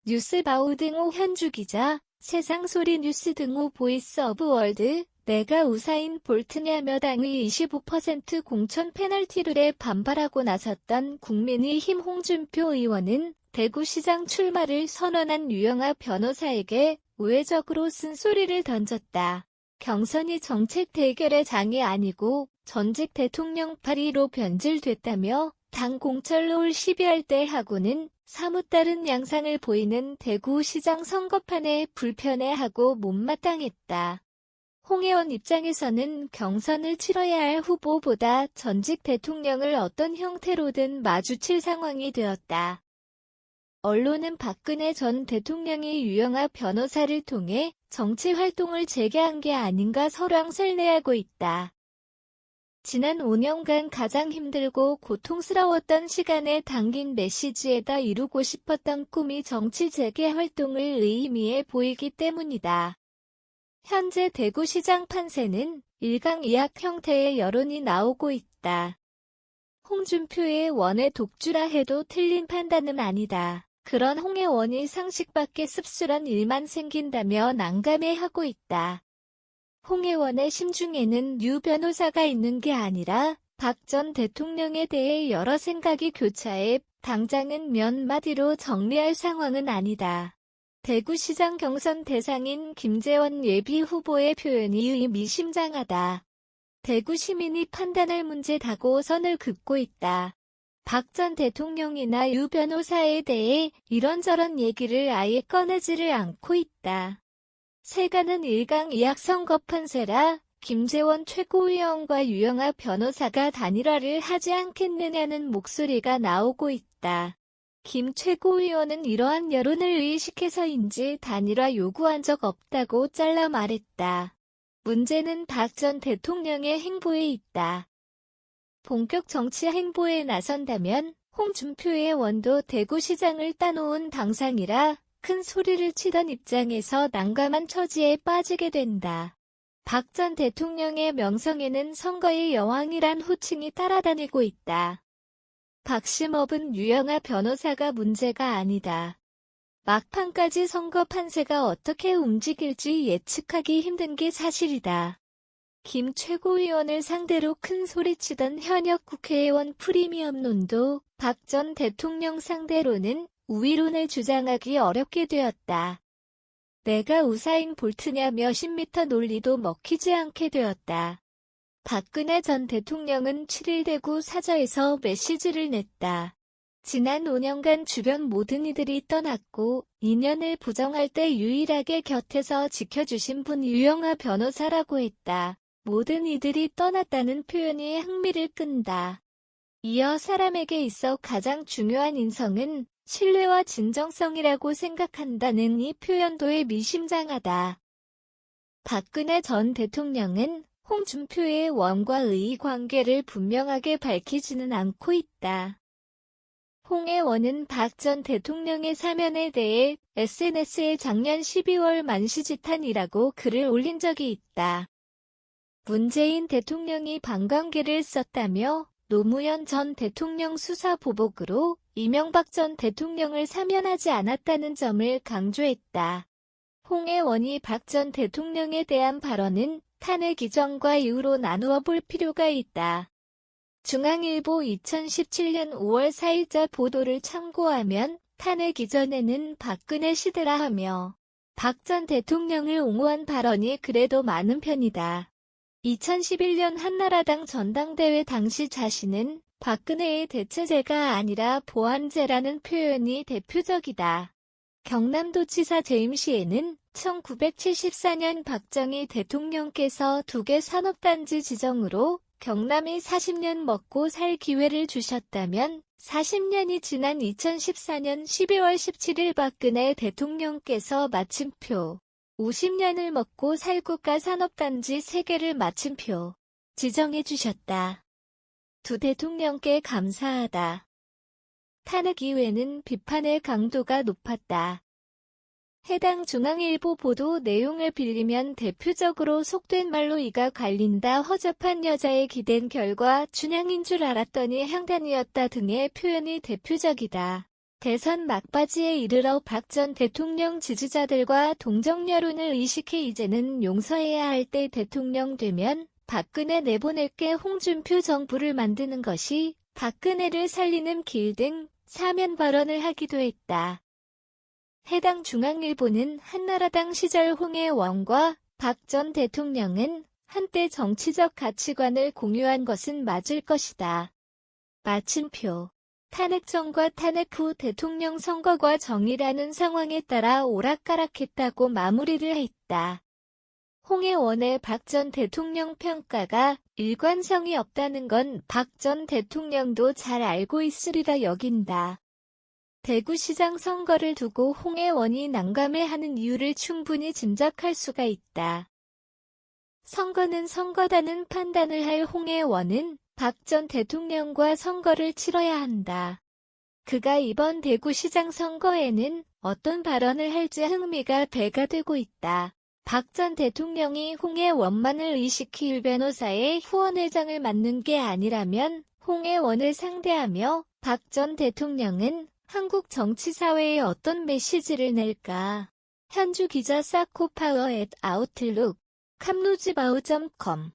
뉴스바우 등호 현주 기자, 세상소리 뉴스 등호 보이스 오브 월드, 내가 우사인 볼트냐며 당의 25% 공천 페널티룰에 반발하고 나섰던 국민의힘 홍준표 의원은 대구시장 출마를 선언한 유영아 변호사에게 우회적으로 쓴소리를 던졌다. 경선이 정책 대결의 장이 아니고 전직 대통령 발의로 변질됐다며 당 공천을 올 12월 때 하고는 사뭇 다른 양상을 보이는 대구시장 선거판에 불편해하고 못마땅했다. 홍 의원 입장에서는 경선을 치러야 할 후보보다 전직 대통령을 어떤 형태로든 마주칠 상황이 되었다. 언론은 박근혜 전 대통령이 유영아 변호사를 통해 정치 활동을 재개한 게 아닌가 설왕설래하고 있다. 지난 5년간 가장 힘들고 고통스러웠던 시간에 담긴 메시지에다 이루고 싶었던 꿈이 정치 재개 활동을 의미해 보이기 때문이다. 현재 대구시장 판세는 일강이약 형태의 여론이 나오고 있다. 홍준표의 원의 독주라 해도 틀린 판단은 아니다. 그런 홍 의원이 상식 밖의 씁쓸한 일만 생긴다며 난감해하고 있다. 홍 의원의 심중에는 유 변호사가 있는 게 아니라 박 전 대통령에 대해 여러 생각이 교차해 당장은 몇 마디로 정리할 상황은 아니다. 대구시장 경선 대상인 김재원 예비후보의 표현이 의미심장하다. 대구 시민이 판단할 문제다고 선을 긋고 있다. 박 전 대통령이나 유 변호사에 대해 이런저런 얘기를 아예 꺼내지를 않고 있다. 세간은 일강이약 선거 판세라 김재원 최고위원과 유영아 변호사가 단일화를 하지 않겠느냐는 목소리가 나오고 있다. 김 최고위원은 이러한 여론을 의식해서인지 단일화 요구한 적 없다고 잘라 말했다. 문제는 박 전 대통령의 행보에 있다. 본격 정치 행보에 나선다면 홍준표의 원도 대구시장을 따놓은 당상이라 큰 소리를 치던 입장에서 난감한 처지에 빠지게 된다. 박 전 대통령의 명성에는 선거의 여왕이란 호칭이 따라다니고 있다. 박심업은 유영아 변호사가 문제가 아니다. 막판까지 선거 판세가 어떻게 움직일지 예측하기 힘든 게 사실이다. 김 최고위원을 상대로 큰 소리치던 현역 국회의원 프리미엄론도 박 전 대통령 상대로는 우위론을 주장하기 어렵게 되었다. 내가 우사인 볼트냐 몇십 미터 논리도 먹히지 않게 되었다. 박근혜 전 대통령은 7일 대구 사저에서 메시지를 냈다. 지난 5년간 주변 모든 이들이 떠났고 인연을 부정할 때 유일하게 곁에서 지켜주신 분 유영아 변호사라고 했다. 모든 이들이 떠났다는 표현이 흥미를 끈다. 이어 사람에게 있어 가장 중요한 인성은 신뢰와 진정성이라고 생각한다는 이 표현도에 미심장하다. 박근혜 전 대통령은 홍준표의 원과 의 관계를 분명하게 밝히지는 않고 있다. 홍의 원은 박 전 대통령의 사면에 대해 SNS에 작년 12월 만시지탄이라고 글을 올린 적이 있다. 문재인 대통령이 방광계를 썼다며 노무현 전 대통령 수사 보복으로 이명박 전 대통령을 사면하지 않았다는 점을 강조했다. 홍의 원이 박 전 대통령에 대한 발언은 탄핵 이전과 이후로 나누어 볼 필요가 있다. 중앙일보 2017년 5월 4일자 보도를 참고하면 탄핵 이전에는 박근혜 시대라 하며 박 전 대통령을 옹호한 발언이 그래도 많은 편이다. 2011년 한나라당 전당대회 당시 자신은 박근혜의 대체제가 아니라 보완제라는 표현이 대표적이다. 경남도지사 재임 시에는 1974년 박정희 대통령께서 2개 산업단지 지정으로 경남이 40년 먹고 살 기회를 주셨다면 40년이 지난 2014년 12월 17일 박근혜 대통령께서 마침표 50년을 먹고 살 국가 산업단지 3개를 마침표 지정해 주셨다. 두 대통령께 감사하다. 탄핵 이후에는 비판의 강도가 높았다. 해당 중앙일보 보도 내용을 빌리면 대표적으로 속된 말로 이가 갈린다, 허접한 여자에 기댄 결과 춘향인 줄 알았더니 향단이었다 등의 표현이 대표적이다. 대선 막바지에 이르러 박 전 대통령 지지자들과 동정 여론을 의식해 이제는 용서해야 할 때 대통령 되면 박근혜 내보낼게 홍준표 정부를 만드는 것이 박근혜를 살리는 길 등 사면 발언을 하기도 했다. 해당 중앙일보는 한나라당 시절 홍해원과 박 전 대통령은 한때 정치적 가치관을 공유한 것은 맞을 것이다. 마침표. 탄핵 전과 탄핵 후 대통령 선거가 정의라는 상황에 따라 오락가락했다고 마무리를 했다. 홍해원의 박 전 대통령 평가가 일관성이 없다는 건 박 전 대통령도 잘 알고 있으리라 여긴다. 대구시장 선거를 두고 홍해원이 난감해하는 이유를 충분히 짐작할 수가 있다. 선거는 선거다는 판단을 할 홍해원은 박 전 대통령과 선거를 치러야 한다. 그가 이번 대구시장 선거에는 어떤 발언을 할지 흥미가 배가 되고 있다. 박 전 대통령이 홍해원만을 의식해 변호사의 후원회장을 맡는 게 아니라면 홍해원을 상대하며 박 전 대통령은 한국 정치사회에 어떤 메시지를 낼까? 현주 기자 사코파워@아웃룩, 캄루지바우.com